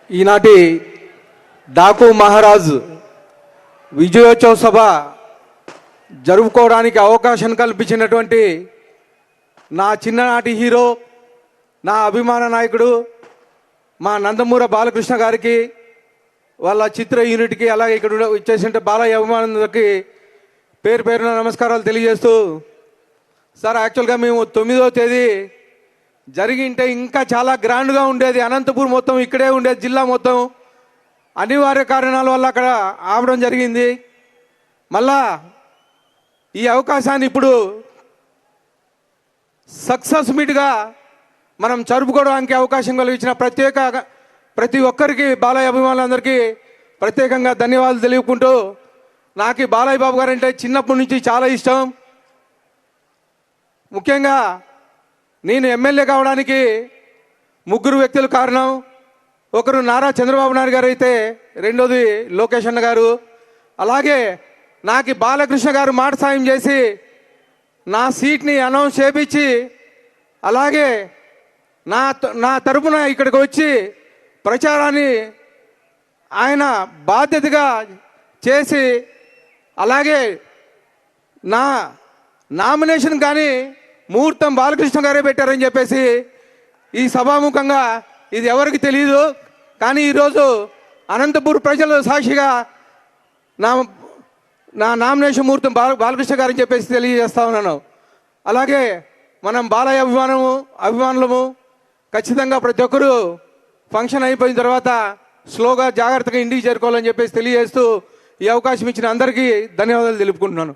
ఈనాటి డాకు మహారాజ్ విజయోత్సవ సభ జరుపుకోవడానికి అవకాశం కల్పించినటువంటి నా చిన్ననాటి హీరో, నా అభిమాన నాయకుడు మా నందమూరి బాలకృష్ణ గారికి, వాళ్ళ చిత్ర యూనిట్కి, అలాగే ఇక్కడ ఇచ్చేసిన బాలయ్య అభిమానులకి పేరు పేరున నమస్కారాలు తెలియజేస్తూ, సార్ యాక్చువల్గా మేము 9వ తేదీ జరిగింటే ఇంకా చాలా గ్రాండ్గా ఉండేది. అనంతపూర్ మొత్తం ఇక్కడే ఉండేది, జిల్లా మొత్తం. అనివార్య కారణాల వల్ల అక్కడ ఆపడం జరిగింది. మళ్ళా ఈ అవకాశాన్ని ఇప్పుడు సక్సెస్ మీట్గా మనం జరుపుకోవడానికి అవకాశం కలిగించిన ప్రతి ఒక్కరికి, బాలయ్య అభిమానులందరికీ ప్రత్యేకంగా ధన్యవాదాలు తెలియకుంటూ, నాకు బాలయ్య బాబు గారు అంటే చిన్నప్పటి నుంచి చాలా ఇష్టం. ముఖ్యంగా నేను ఎమ్మెల్యే కావడానికి 3 వ్యక్తులు కారణం. ఒకరు నారా చంద్రబాబు నాయుడు గారు అయితే, రెండోది లోకేష్ అన్న గారు. అలాగే నాకు బాలకృష్ణ గారు మాట సాయం చేసి నా సీట్ని అనౌన్స్ చేపించి, అలాగే నా తరపున ఇక్కడికి వచ్చి ప్రచారాన్ని ఆయన బాధ్యతగా చేసి, అలాగే నా నామినేషన్ కానీ ముహూర్తం బాలకృష్ణ గారే పెట్టారని చెప్పేసి ఈ సభాముఖంగా, ఇది ఎవరికి తెలియదు కానీ ఈరోజు అనంతపూర్ ప్రజల సాక్షిగా నా నామినేషన్ ముహూర్తం బాలకృష్ణ గారని చెప్పేసి తెలియజేస్తా ఉన్నాను. అలాగే మనం బాలయ్య అభిమానులము ఖచ్చితంగా ప్రతి ఒక్కరూ ఫంక్షన్ అయిపోయిన తర్వాత స్లోగా జాగ్రత్తగా ఇంటికి చేరుకోవాలని చెప్పేసి తెలియజేస్తూ ఈ అవకాశం ఇచ్చిన అందరికీ ధన్యవాదాలు తెలుపుకుంటున్నాను.